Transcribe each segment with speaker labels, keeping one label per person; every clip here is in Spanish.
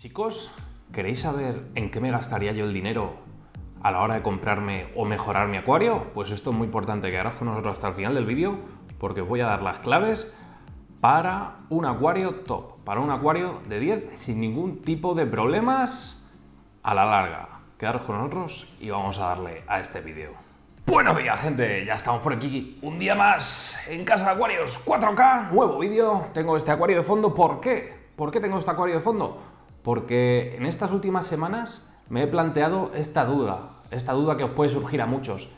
Speaker 1: Chicos, ¿queréis saber en qué me gastaría yo el dinero a la hora de comprarme o mejorar mi acuario? Pues esto es muy importante, quedaros con nosotros hasta el final del vídeo porque os voy a dar las claves para un acuario top, para un acuario de 10 sin ningún tipo de problemas a la larga. Quedaros con nosotros y vamos a darle a este vídeo. Buenos días, gente, ya estamos por aquí un día más en Casa de Acuarios 4K, nuevo vídeo. Tengo este acuario de fondo, ¿por qué? ¿Por qué tengo este acuario de fondo? Porque en estas últimas semanas me he planteado esta duda que os puede surgir a muchos.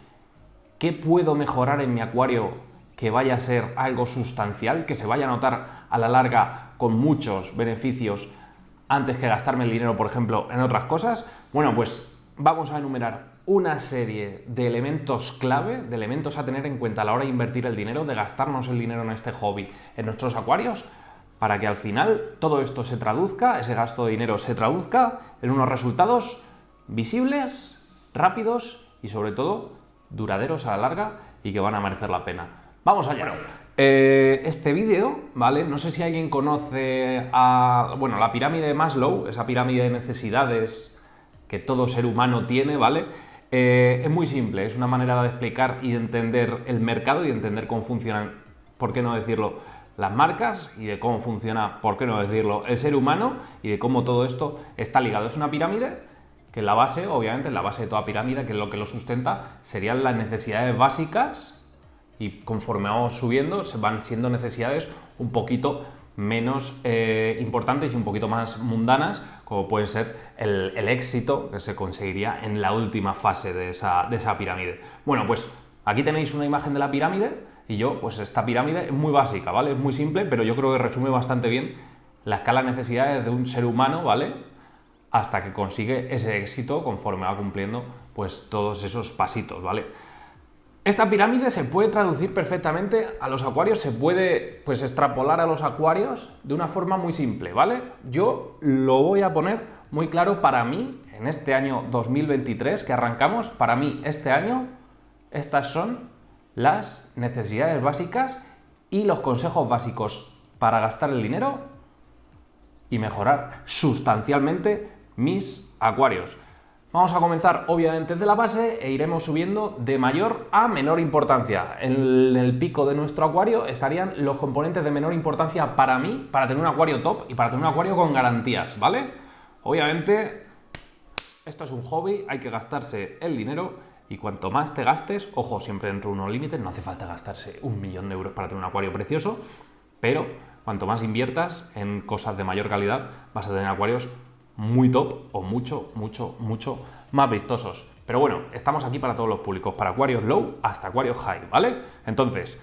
Speaker 1: ¿Qué puedo mejorar en mi acuario que vaya a ser algo sustancial, que se vaya a notar a la larga con muchos beneficios antes que gastarme el dinero, por ejemplo, en otras cosas? Bueno, pues vamos a enumerar una serie de elementos clave, de elementos a tener en cuenta a la hora de invertir el dinero, de gastarnos el dinero en este hobby, en nuestros acuarios, para que al final todo esto se traduzca, ese gasto de dinero se traduzca en unos resultados visibles, rápidos y sobre todo duraderos a la larga y que van a merecer la pena. ¡Vamos allá! Este vídeo, ¿vale? No sé si alguien conoce la pirámide de Maslow, esa pirámide de necesidades que todo ser humano tiene, ¿vale? Es muy simple, es una manera de explicar y de entender el mercado y de entender cómo funcionan, ¿por qué no decirlo?, las marcas y de cómo funciona, por qué no decirlo, el ser humano y de cómo todo esto está ligado. Es una pirámide que en la base, obviamente, en la base de toda pirámide, que es lo que lo sustenta, serían las necesidades básicas y conforme vamos subiendo se van siendo necesidades un poquito menos importantes y un poquito más mundanas, como puede ser el éxito que se conseguiría en la última fase de esa pirámide. Bueno, pues aquí tenéis una imagen de la pirámide. Y pues esta pirámide es muy básica, ¿vale? Es muy simple, pero yo creo que resume bastante bien la escala de necesidades de un ser humano, ¿vale? Hasta que consigue ese éxito conforme va cumpliendo, pues, todos esos pasitos, ¿vale? Esta pirámide se puede traducir perfectamente a los acuarios, se puede, pues, extrapolar a los acuarios de una forma muy simple, ¿vale? Yo lo voy a poner muy claro para mí, en este año 2023 que arrancamos, para mí este año, estas son las necesidades básicas y los consejos básicos para gastar el dinero y mejorar sustancialmente mis acuarios. Vamos a comenzar obviamente desde la base e iremos subiendo de mayor a menor importancia. En el pico de nuestro acuario estarían los componentes de menor importancia para mí, para tener un acuario top y para tener un acuario con garantías, ¿vale? Obviamente esto es un hobby, hay que gastarse el dinero. Y cuanto más te gastes, ojo, siempre dentro de unos límites, no hace falta gastarse 1 millón de euros para tener un acuario precioso, pero cuanto más inviertas en cosas de mayor calidad, vas a tener acuarios muy top o mucho más vistosos. Pero bueno, estamos aquí para todos los públicos, para acuarios low hasta acuarios high, ¿vale? Entonces,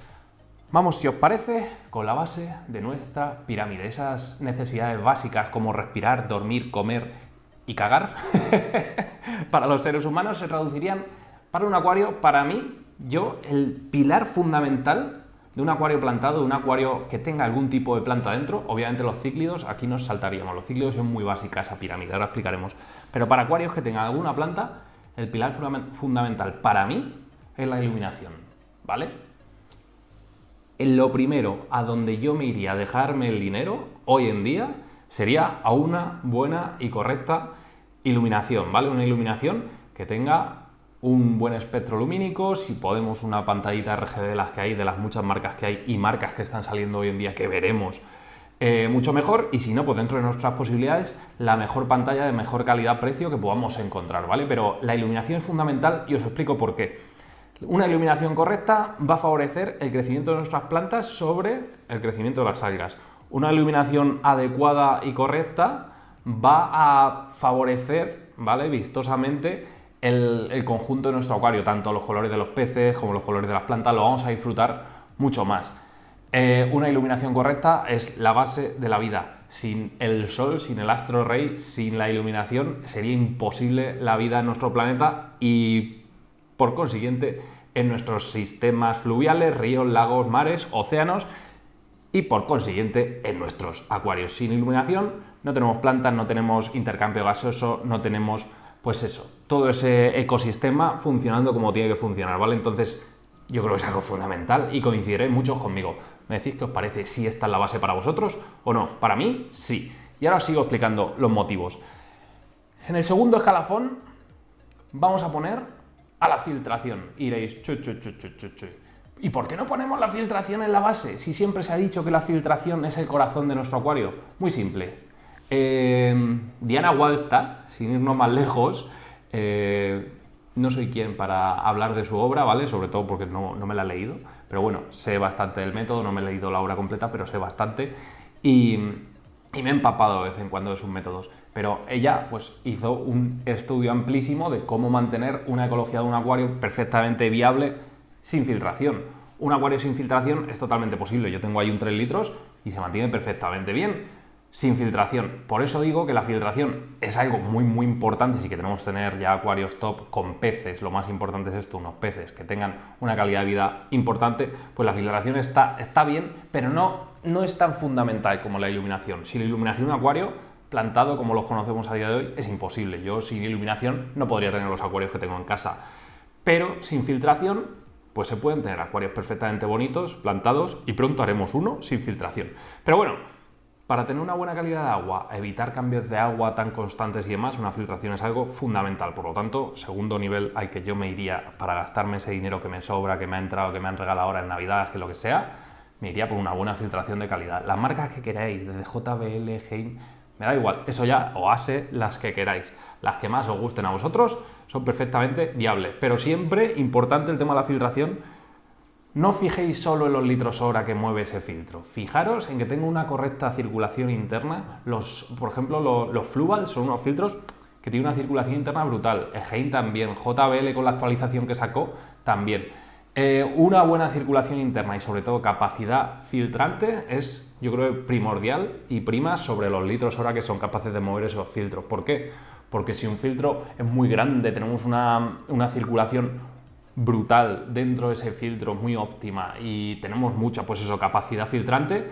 Speaker 1: vamos, si os parece, con la base de nuestra pirámide, esas necesidades básicas como respirar, dormir, comer y cagar, para los seres humanos se traducirían. Para un acuario, para mí, el pilar fundamental de un acuario plantado, de un acuario que tenga algún tipo de planta dentro, obviamente los cíclidos, aquí nos saltaríamos, los cíclidos es muy básica esa pirámide, ahora explicaremos, pero para acuarios que tengan alguna planta, el pilar fundamental para mí es la iluminación, ¿vale? En lo primero a donde yo me iría a dejarme el dinero, hoy en día, sería a una buena y correcta iluminación, ¿vale? Una iluminación que tenga un buen espectro lumínico, si podemos una pantallita RGB de las que hay, de las muchas marcas que hay y marcas que están saliendo hoy en día que veremos, mucho mejor, y si no, pues dentro de nuestras posibilidades, la mejor pantalla de mejor calidad-precio que podamos encontrar, ¿vale? Pero la iluminación es fundamental y os explico por qué. Una iluminación correcta va a favorecer el crecimiento de nuestras plantas sobre el crecimiento de las algas. Una iluminación adecuada y correcta va a favorecer, ¿vale?, vistosamente el conjunto de nuestro acuario, tanto los colores de los peces como los colores de las plantas, lo vamos a disfrutar mucho más. Una iluminación correcta es la base de la vida. Sin el sol, sin el astro rey, sin la iluminación sería imposible la vida en nuestro planeta y, por consiguiente, en nuestros sistemas fluviales, ríos, lagos, mares, océanos y, por consiguiente, en nuestros acuarios. Sin iluminación no tenemos plantas, no tenemos intercambio gaseoso, no tenemos, pues eso, todo ese ecosistema funcionando como tiene que funcionar, ¿vale? Entonces, yo creo que es algo fundamental y coincidiréis muchos conmigo. ¿Me decís qué os parece? ¿Si esta es la base para vosotros o no? Para mí, sí. Y ahora os sigo explicando los motivos. En el segundo escalafón vamos a poner a la filtración. Y diréis, ¿y por qué no ponemos la filtración en la base? Si siempre se ha dicho que la filtración es el corazón de nuestro acuario. Muy simple. Diana Wallstadt, sin irnos más lejos, no soy quien para hablar de su obra, ¿vale? Sobre todo porque no me la he leído, pero bueno, sé bastante del método, no me he leído la obra completa, pero sé bastante y me he empapado de vez en cuando de sus métodos. Pero ella pues hizo un estudio amplísimo de cómo mantener una ecología de un acuario perfectamente viable sin filtración. Un acuario sin filtración es totalmente posible. Yo tengo ahí un 3 litros y se mantiene perfectamente bien sin filtración. Por eso digo que la filtración es algo muy muy importante si queremos tener ya acuarios top con peces. Lo más importante es esto, unos peces que tengan una calidad de vida importante. Pues la filtración está bien, pero no es tan fundamental como la iluminación. Sin la iluminación un acuario plantado como los conocemos a día de hoy es imposible. Yo sin iluminación no podría tener los acuarios que tengo en casa. Pero sin filtración pues se pueden tener acuarios perfectamente bonitos, plantados, y pronto haremos uno sin filtración. Pero bueno, para tener una buena calidad de agua, evitar cambios de agua tan constantes y demás, una filtración es algo fundamental. Por lo tanto, segundo nivel al que yo me iría para gastarme ese dinero que me sobra, que me ha entrado, que me han regalado ahora en Navidad, que lo que sea, me iría por una buena filtración de calidad. Las marcas que queráis, desde JBL, Heim, me da igual, eso ya, o ASE, las que queráis. Las que más os gusten a vosotros son perfectamente viables. Pero siempre, importante el tema de la filtración, no fijéis solo en los litros hora que mueve ese filtro. Fijaros en que tenga una correcta circulación interna. Por ejemplo, los Fluval son unos filtros que tienen una circulación interna brutal. Heim también, JBL con la actualización que sacó también. Una buena circulación interna y sobre todo capacidad filtrante es, yo creo, primordial y prima sobre los litros hora que son capaces de mover esos filtros. ¿Por qué? Porque si un filtro es muy grande, tenemos una circulación brutal dentro de ese filtro, muy óptima, y tenemos mucha, pues eso, capacidad filtrante,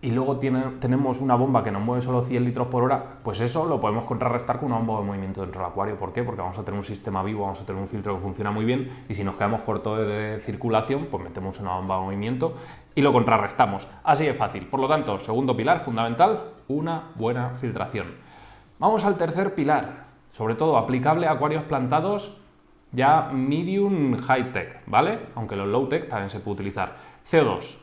Speaker 1: y luego tenemos una bomba que nos mueve solo 100 litros por hora, pues eso lo podemos contrarrestar con una bomba de movimiento dentro del acuario. ¿Por qué? Porque vamos a tener un sistema vivo, vamos a tener un filtro que funciona muy bien, y si nos quedamos cortos de circulación, pues metemos una bomba de movimiento y lo contrarrestamos. Así de fácil. Por lo tanto, segundo pilar fundamental, una buena filtración. Vamos al tercer pilar, sobre todo aplicable a acuarios plantados ya medium high tech, ¿vale? Aunque los low tech también se puede utilizar. CO2.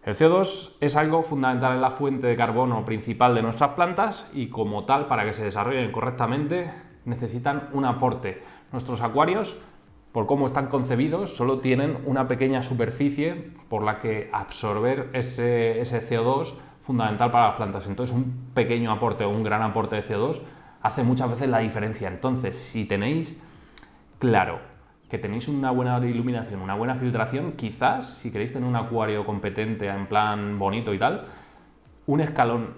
Speaker 1: El CO2 es algo fundamental en la fuente de carbono principal de nuestras plantas y como tal, para que se desarrollen correctamente, necesitan un aporte. Nuestros acuarios, por cómo están concebidos, solo tienen una pequeña superficie por la que absorber ese CO2 fundamental para las plantas. Entonces, un pequeño aporte o un gran aporte de CO2 hace muchas veces la diferencia. Entonces, si tenéis claro que tenéis una buena iluminación, una buena filtración, quizás, si queréis tener un acuario competente, en plan bonito y tal, un escalón,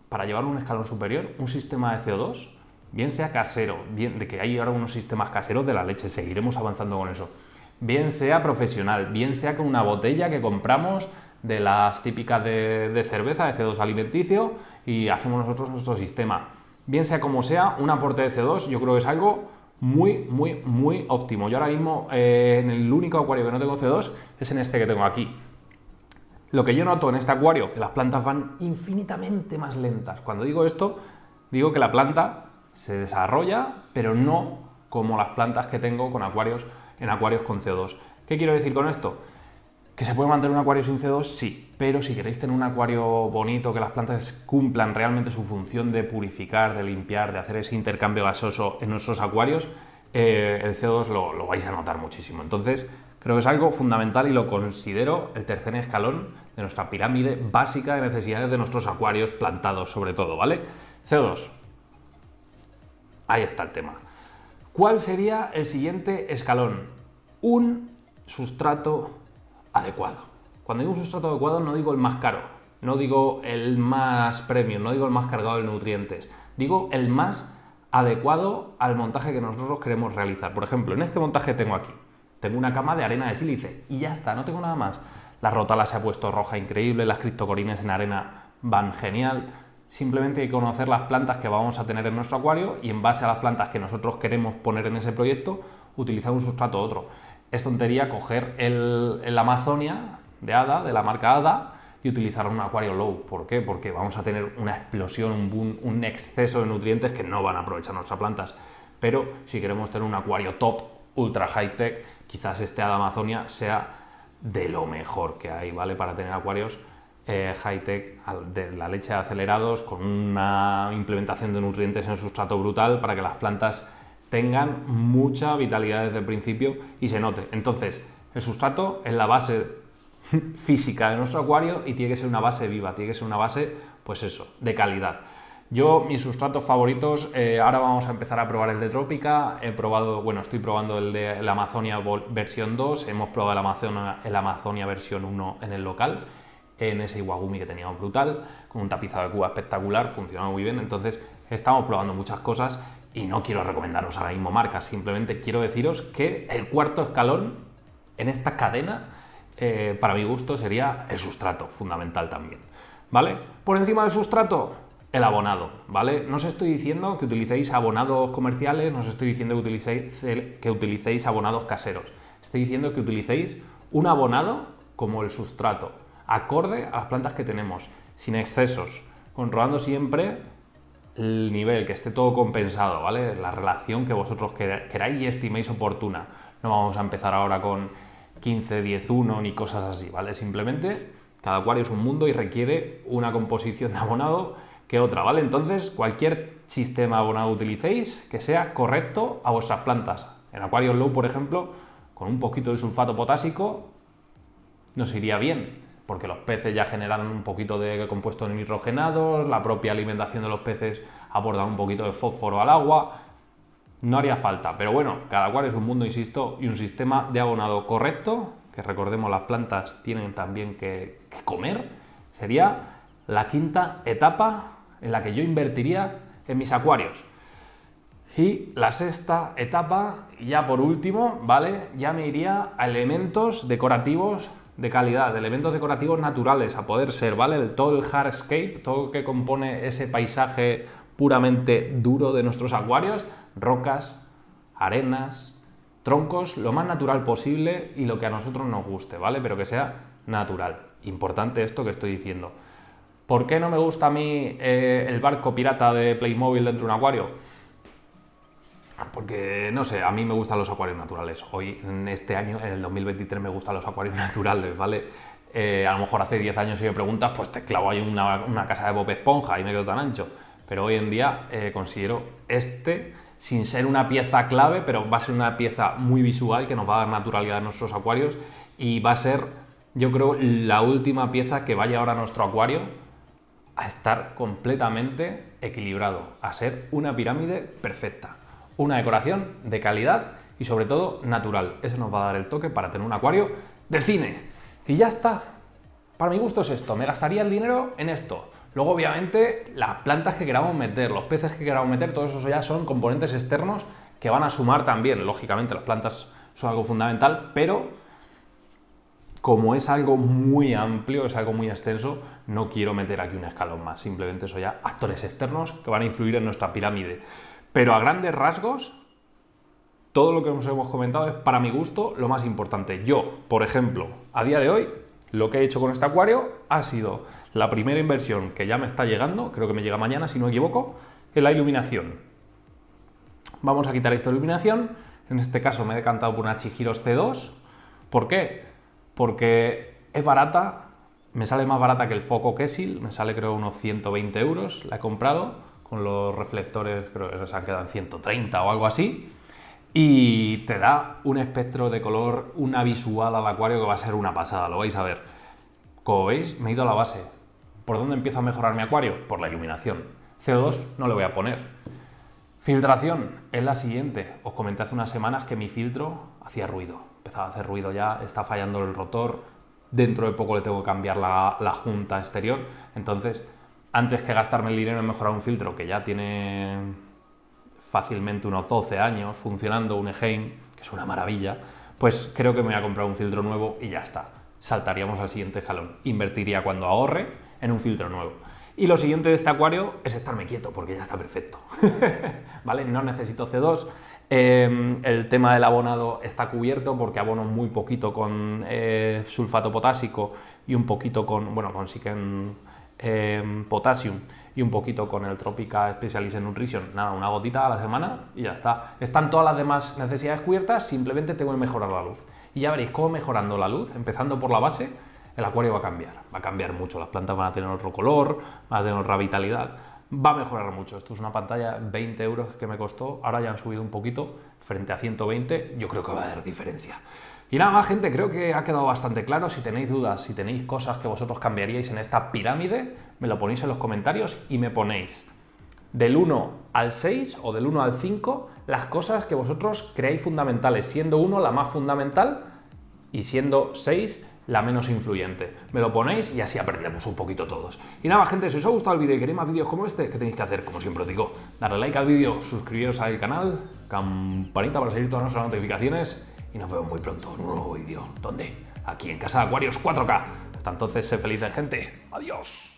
Speaker 1: para llevar un escalón superior, un sistema de CO2, bien sea casero, bien de que hay ahora unos sistemas caseros de la leche, seguiremos avanzando con eso, bien sea profesional, bien sea con una botella que compramos de las típicas de cerveza, de CO2 alimenticio, y hacemos nosotros nuestro sistema. Bien sea como sea, un aporte de CO2 yo creo que es algo muy óptimo. Yo ahora mismo en el único acuario que no tengo CO2 es en este que tengo aquí. Lo que yo noto en este acuario, que las plantas van infinitamente más lentas. Cuando digo esto, digo que la planta se desarrolla, pero no como las plantas que tengo en acuarios con CO2. ¿Qué quiero decir con esto? ¿Que se puede mantener un acuario sin CO2? Sí, pero si queréis tener un acuario bonito, que las plantas cumplan realmente su función de purificar, de limpiar, de hacer ese intercambio gasoso en nuestros acuarios, el CO2 lo vais a notar muchísimo. Entonces, creo que es algo fundamental y lo considero el tercer escalón de nuestra pirámide básica de necesidades de nuestros acuarios plantados, sobre todo, ¿vale? CO2. Ahí está el tema. ¿Cuál sería el siguiente escalón? Un sustrato adecuado. Cuando digo un sustrato adecuado no digo el más caro, no digo el más premium, no digo el más cargado de nutrientes, digo el más adecuado al montaje que nosotros queremos realizar. Por ejemplo, en este montaje tengo una cama de arena de sílice y ya está, no tengo nada más. La rotala se ha puesto roja increíble, las criptocorines en arena van genial. Simplemente hay que conocer las plantas que vamos a tener en nuestro acuario y en base a las plantas que nosotros queremos poner en ese proyecto, utilizar un sustrato u otro. Es tontería coger el Amazonia de ADA, de la marca ADA, y utilizar un acuario low. ¿Por qué? Porque vamos a tener una explosión, un boom, un exceso de nutrientes que no van a aprovechar nuestras plantas. Pero si queremos tener un acuario top, ultra high tech, quizás este Hada Amazonia sea de lo mejor que hay, ¿vale? Para tener acuarios high-tech de la leche de acelerados, con una implementación de nutrientes en el sustrato brutal para que las plantas tengan mucha vitalidad desde el principio y se note. Entonces, el sustrato es la base física de nuestro acuario y tiene que ser una base viva, tiene que ser una base, pues eso, de calidad. Yo, mis sustratos favoritos, ahora vamos a empezar a probar el de Trópica, estoy probando el de la Amazonia versión 2, hemos probado el Amazonia versión 1 en el local, en ese Iwagumi que teníamos brutal, con un tapizado de cuba espectacular, funcionaba muy bien. Entonces estamos probando muchas cosas y no quiero recomendaros ahora mismo marcas, simplemente quiero deciros que el cuarto escalón en esta cadena, para mi gusto, sería el sustrato, fundamental también, ¿vale? Por encima del sustrato, el abonado, ¿vale? No os estoy diciendo que utilicéis abonados comerciales, no os estoy diciendo que utilicéis abonados caseros, estoy diciendo que utilicéis un abonado como el sustrato, acorde a las plantas que tenemos, sin excesos, controlando siempre el nivel, que esté todo compensado, ¿vale? La relación que vosotros queráis y estiméis oportuna. No vamos a empezar ahora con 15, 10, 1 ni cosas así, ¿vale? Simplemente cada acuario es un mundo y requiere una composición de abonado que otra, ¿vale? Entonces, cualquier sistema de abonado utilicéis que sea correcto a vuestras plantas. En acuarios low, por ejemplo, con un poquito de sulfato potásico nos iría bien, porque los peces ya generan un poquito de compuestos nitrogenados, la propia alimentación de los peces aporta un poquito de fósforo al agua, no haría falta, pero bueno, cada cual es un mundo, insisto, y un sistema de abonado correcto, que recordemos las plantas tienen también que comer, sería la quinta etapa en la que yo invertiría en mis acuarios. Y la sexta etapa, ya por último, ¿vale? Ya me iría a elementos decorativos de calidad, de elementos decorativos naturales, a poder ser, ¿vale? Todo el hardscape, todo lo que compone ese paisaje puramente duro de nuestros acuarios, rocas, arenas, troncos, lo más natural posible y lo que a nosotros nos guste, ¿vale? Pero que sea natural. Importante esto que estoy diciendo. ¿Por qué no me gusta a mí el barco pirata de Playmobil dentro de un acuario? Porque, no sé, a mí me gustan los acuarios naturales. Hoy, en este año, en el 2023, me gustan los acuarios naturales, ¿vale? A lo mejor hace 10 años si me preguntas, pues te clavo ahí una casa de Bob Esponja y me quedo tan ancho. Pero hoy en día considero sin ser una pieza clave, pero va a ser una pieza muy visual que nos va a dar naturalidad a nuestros acuarios y va a ser, yo creo, la última pieza que vaya ahora a nuestro acuario a estar completamente equilibrado, a ser una pirámide perfecta. Una decoración de calidad y sobre todo natural. Eso nos va a dar el toque para tener un acuario de cine. Y ya está. Para mi gusto es esto. Me gastaría el dinero en esto. Luego, obviamente, las plantas que queramos meter, los peces que queramos meter, todo eso ya son componentes externos que van a sumar también. Lógicamente, las plantas son algo fundamental, pero como es algo muy amplio, es algo muy extenso, no quiero meter aquí un escalón más. Simplemente son ya actores externos que van a influir en nuestra pirámide. Pero a grandes rasgos, todo lo que nos hemos comentado es, para mi gusto, lo más importante. Yo, por ejemplo, a día de hoy, lo que he hecho con este acuario ha sido la primera inversión que ya me está llegando, creo que me llega mañana, si no me equivoco, en la iluminación. Vamos a quitar esta iluminación. En este caso me he decantado por una Chihiros C2. ¿Por qué? Porque es barata, me sale más barata que el foco Kessil, me sale creo unos 120 euros, la he comprado. Con los reflectores creo que se han quedado en 130 o algo así, y te da un espectro de color, una visual al acuario que va a ser una pasada, lo vais a ver. Como veis, me he ido a la base. ¿Por dónde empiezo a mejorar mi acuario? Por la iluminación. CO2 no le voy a poner. Filtración es la siguiente. Os comenté hace unas semanas que mi filtro hacía ruido, empezaba a hacer ruido ya, está fallando el rotor, dentro de poco le tengo que cambiar la junta exterior, entonces antes que gastarme el dinero en mejorar un filtro que ya tiene fácilmente unos 12 años funcionando, un Eheim, que es una maravilla, pues creo que me voy a comprar un filtro nuevo y ya está. Saltaríamos al siguiente escalón. Invertiría cuando ahorre en un filtro nuevo. Y lo siguiente de este acuario es estarme quieto, porque ya está perfecto. ¿Vale? No necesito C2. El tema del abonado está cubierto porque abono muy poquito con sulfato potásico, y un poquito con, bueno, con Siken Potassium y un poquito con el Tropica Specialist Nutrition, nada, una gotita a la semana y ya está. Están todas las demás necesidades cubiertas, simplemente tengo que mejorar la luz. Y ya veréis cómo mejorando la luz, empezando por la base, el acuario va a cambiar mucho, las plantas van a tener otro color, van a tener otra vitalidad, va a mejorar mucho. Esto es una pantalla 20 euros que me costó, ahora ya han subido un poquito, frente a 120, yo creo que va a haber diferencia. Y nada más, gente, creo que ha quedado bastante claro. Si tenéis dudas, si tenéis cosas que vosotros cambiaríais en esta pirámide, me lo ponéis en los comentarios y me ponéis del 1 al 6 o del 1 al 5 las cosas que vosotros creáis fundamentales, siendo 1 la más fundamental y siendo 6 la menos influyente. Me lo ponéis y así aprendemos un poquito todos. Y nada, gente, si os ha gustado el vídeo y queréis más vídeos como este, ¿qué tenéis que hacer? Como siempre os digo, darle like al vídeo, suscribiros al canal, campanita para seguir todas nuestras notificaciones y nos vemos muy pronto en un nuevo vídeo. ¿Dónde? Aquí en Casa de Acuarios 4K. Hasta entonces, sé felices, gente. Adiós.